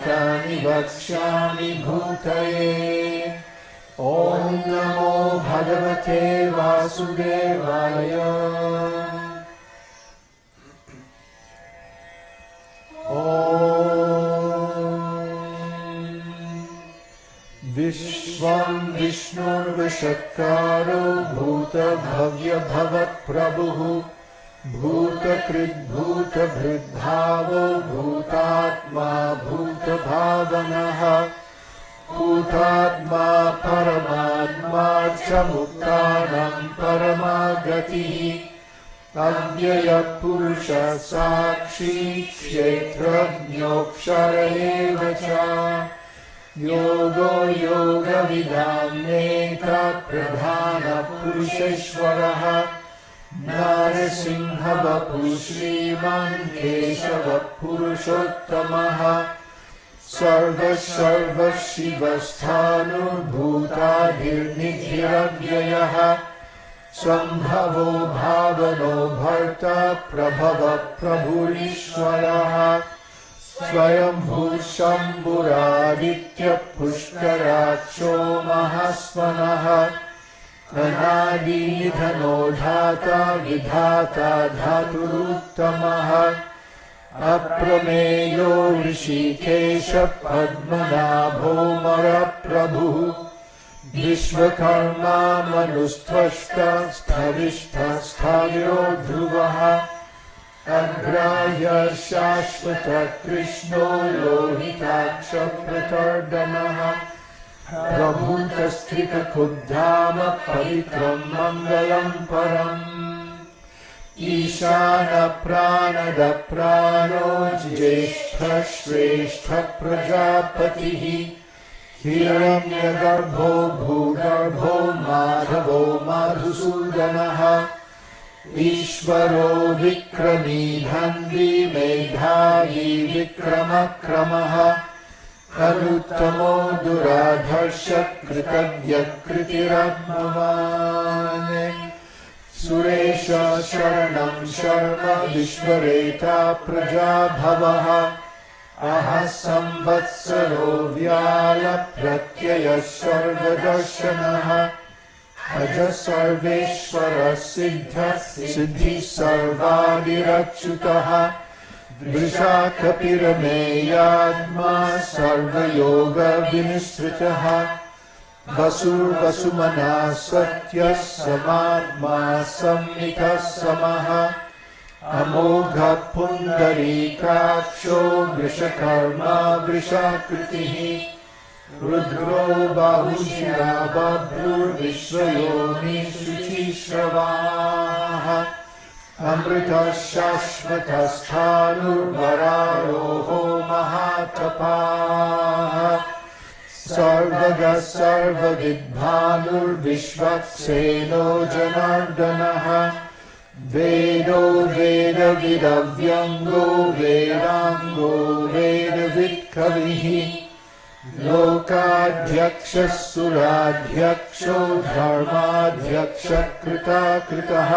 एतानि वक्ष्यामि भूतये। ॐ नमो भगवते वासुदेवाय। विश्वं विष्णुर्वषट्कारो भूतभव्यभवत्प्रभुः भूतकृद्भूतभृद्भावो भूतात्मा भूतभावनः भूतात्मा परमात्मा च मुक्तानां परमा गतिः अव्ययपुरुषः साक्षी क्षेत्रज्ञोऽक्षर एव च योगो योगविदां नेता प्रधानपुरुषेश्वरः नरसिंहवपुः श्रीमान् केशवः पुरुषोत्तमः सर्वशिवस्थाणुर्भूताधिर्निधिरव्ययः सम्भवो भावनो भर्ता प्रभवः प्रभुरीश्वरः स्वयंभू शम्भुरादित्यः पुष्कराक्षो महास्वनः अनादिनिधनो धाता विधाता धातुरुत्तमः अप्रमेयो ऋषिकेशः पद्मनाभो मरप्रभुः विश्वकर्मा मनुस्त्वष्टा स्थविष्ठः स्थाविरो ध्रुवः अग्राह्य शाश्वत कृष्णो लोहिताक्षः प्रतर्दनः प्रभूतस्त्रिककुब्धाम पवित्रं मङ्गलं परम् ईशान प्राणद प्राणो ज्येष्ठः श्रेष्ठः प्रजापतिः हिरण्यगर्भो भूगर्भो माधवो मधुसूदनः ईश्वरो विक्रमी धन्वी मेधावी विक्रमक्रमः अनुत्तमो दुराधर्ष कृतज्ञ कृतिरात्मवान् सुरेश शरणं शर्म विश्वरेता प्रजाभवः अहः संवत्सरो व्याल प्रत्ययः सर्वदर्शनः अज सर्वेश्वर सिद्धः सिद्धिः सर्वादिरच्युतः वृषा कपिरमेयात्मा सर्वयोग विनिश्रितः वसुर्वसुमना सत्यः समात्मा संमितः समः अमोघः पुण्डरीकाक्षो वृषकर्मा वृषाकृतिः रुद्रो बाहुशिरा बभ्रुर्विश्वयोनिः शुचिश्रवाः अमृतः शाश्वतः स्थाणुर्वरारोहो महातपाः सर्वगः सर्वविद्भानुर्विश्वक्सेनो जनार्दनः वेदो वेदविदव्यङ्गो वेदाङ्गो वेदवित्कविः लोकाध्यक्षः सुराध्यक्षो धर्माध्यक्षः कृताकृतः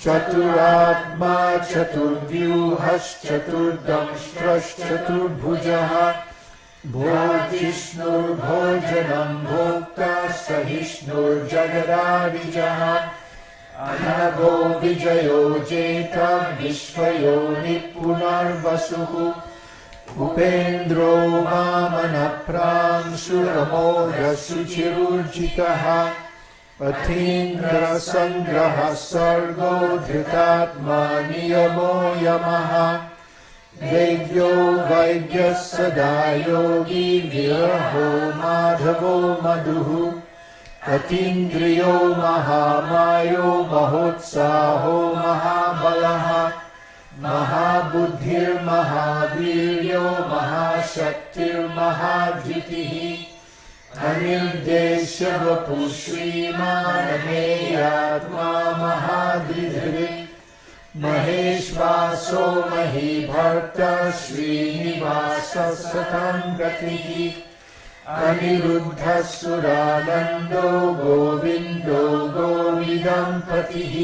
चतुरात्मा चतुर्व्यूहश्चतुर्दंष्ट्रश्चतुर्भुजः भोजिष्णुर्भोजनं भोक्ता सहिष्णुर्जगदादिजः अनघो विजयो जेता विश्वयोनिः पुनर्वसुः उपेन्द्रो वामनः प्रांशुरमोघः शुचिरूर्जितः अथीन्द्रसङ्ग्रहः सर्गो धृतात्मा नियमो यमः वेद्यो वैद्यः सदा योगी विरहो माधवो मधुः अतीन्द्रियो महामायो महोत्साहो महाबलः महाबुद्धिर्महावीर्यो महाशक्तिर्महाधृतिः अनिर्देश्यवपुः श्रीमानमेयात्मा महाधृतिः महेश्वासो महीभर्ता श्रीनिवासः सतं गतिः अनिरुद्धः सुरानन्दो गोविन्दो गोविदम्पतिः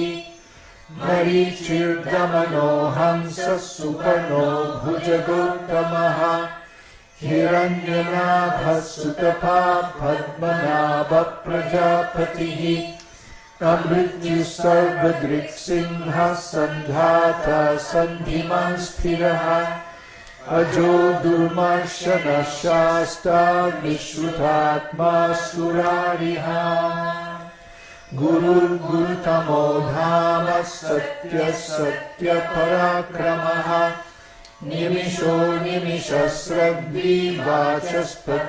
मरीचिर्दमनो हंसः सुपर्णो भुजगोत्तमः हिरण्यनाभसुतपा पद्मनाभ प्रजापतिः अमृत्युः सर्वदृक्सिंहः सन्धाता सन्धिमान् स्थिरः अजो दुर्मर्शनः शास्ता विश्रुतात्मा सुरारिः गुरुर्गुरुतमो धाम सत्यः सत्यपराक्रमः निमिषो निमिषस्रग्वी वाचस्पतिरुदारधीः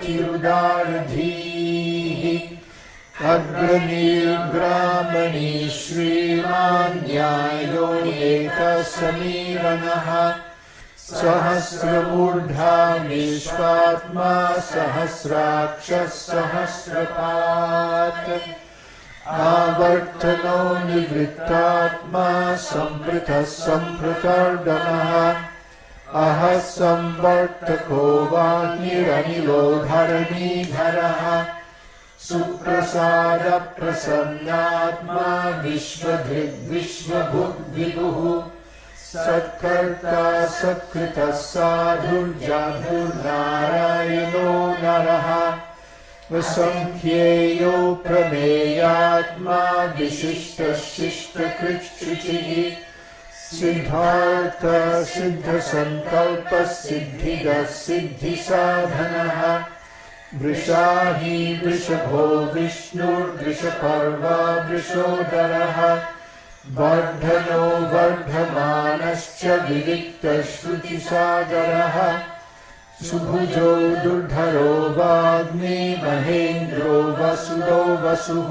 अग्रनीर्ग्रामणी श्रीमान् न्यायो एकसमीरणः सहस्रमूर्धा विश्वात्मा सहस्राक्षः सहस्रपात् आवर्तनो निवृत्तात्मा संवृतः संवृतर्दनः अह संवर्तको वाग्निरनिलो धरणीधरः सुप्रसाद प्रसन्नात्मा विश्वभुग्विभुः सत्कर्ता सत्कृतः साधुर्जाधुर्नारायणो नरः असंख्येयो प्रमेयात्मा विशिष्टशिष्टकृच्छुचिः सिद्धार्थ सिद्धसंकल्प सिद्धिदः सिद्धिसाधनः वृषाही वृषभो विष्णुर्वृषपर्वा वृषोदरः वर्धनो वर्धमानश्च विविक्तश्रुतिसागरः सुभुजो दुर्धरो वाग्मी महेन्द्रो वसुदो वसुः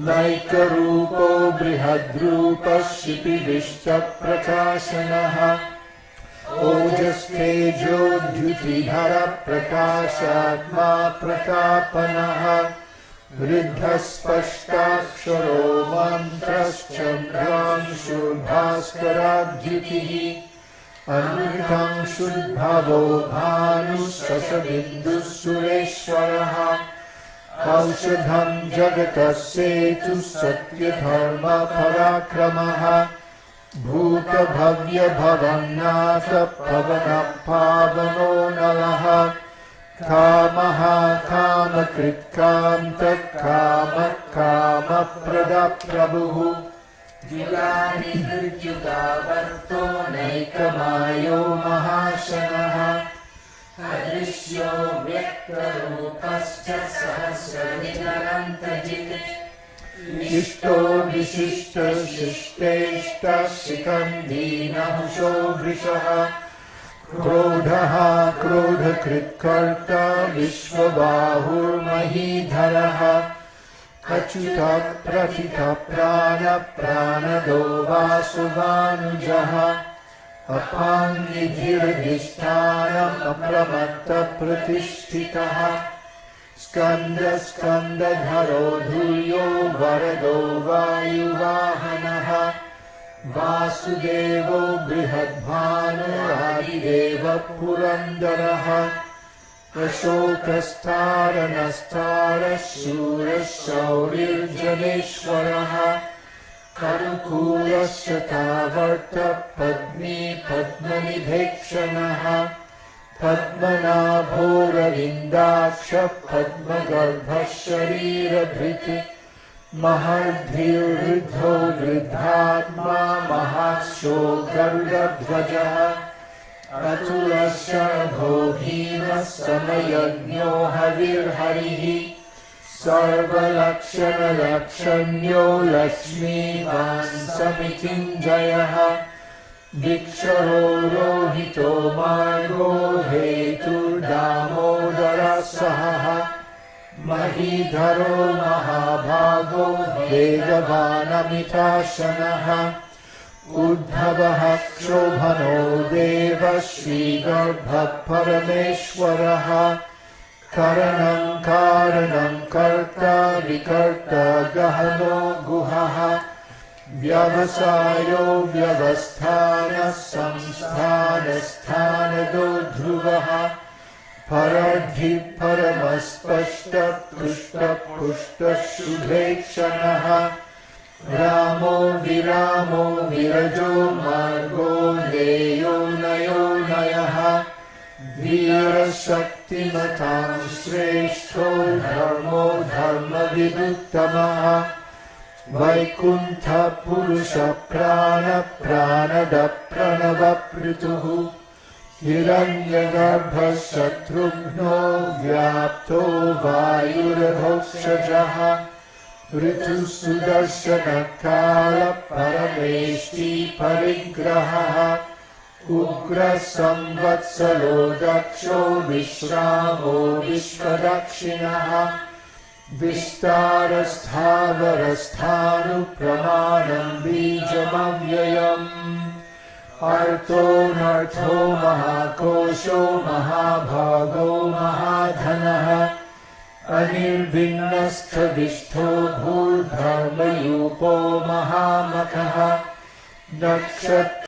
नैकरूपो बृहद्रूपः शिपिविश्च प्रकाशनः ओजस्तेजोद्युतिधर प्रकाशात्मा प्रतापनः वृद्धस्पष्टाक्षरो मन्त्रश्चन्द्रांशुर्भास्कराद्युतिः अनृतांशुद्भवो भानुः शशबिन्दुः सुरेश्वरः औषधं जगतः सेतुः सत्यधर्मपराक्रमः भूतभव्यभवन्नाथ पवनः पावनो नरः कामः कामकृत्कान्तः कामः कामप्रदप्रभुः युगानिर्युगावर्तो नैकमायो महाशनः अदृश्यो व्यक्तरूपश्च सहस्रनिरन्तजित् इष्टो विशिष्टशिष्टेष्टः शिखण्डी नहुषो वृषः क्रोधः क्रोधकृत्कर्ता विश्वबाहुर्महीधरः अच्युतः प्रथितः प्राणदो वासुवानुजः अपाङ्निधिरधिष्ठानम् अप्रमत्तप्रतिष्ठितः स्कन्दधरो धूयो वरदो वायुवाहनः वासुदेवो बृहद्भानुरादिदेवः पुरन्दरः अशोकस्तारणस्तारः शूरः शौरिर्जनेश्वरः करुकूलशतावर्तः पद्मी पद्मनिभेक्षणः पद्मनाभोरविन्दाक्षः पद्मगर्भः शरीरभृत् महर्धिर्वृद्धो वृद्धात्मा महाश्यो गरुडध्वजः अतुलशर्भो भीमः समयज्ञो हविर्हरिः सर्वलक्षणलक्षण्यो लक्ष्मीवान् समितिञ्जयः दिक्षरो रोहितो मार्गो हेतुर्दामोदरः सहः महीधरो महाभागो वेगवानमिताशनः उद्धवः क्षोभनो देवः श्रीगर्भः परमेश्वरः करणं कारणं कर्ता विकर्ता गहनो गुहः व्यवसायो व्यवस्थानः संस्थानस्थानदो ध्रुवः परद्धि परमस्पष्टपृष्टपुष्टः शुभेक्षणः रामो विरामो विरजो मार्गो नेयो नयो नयः धीरशक्तिमतां श्रेष्ठो धर्मो धर्मविदुत्तमः वैकुण्ठपुरुषप्राणप्राणदप्रणवपृतुः हिरण्यगर्भः शत्रुघ्नो व्याप्तो वायुरधोक्षजः ऋतुसुदर्शनकालपरमेष्टि परिग्रहः उग्रसंवत्सरो दक्षो विश्रामो विश्वदक्षिणः विस्तारस्थावरस्थानुप्रमाणं बीजमव्ययम् अर्थोऽनर्थो महाकोशो महाभागो महाधनः अनिर्विण्णस्थविष्ठो भूर्धर्मयूपो महामखः नक्षत्र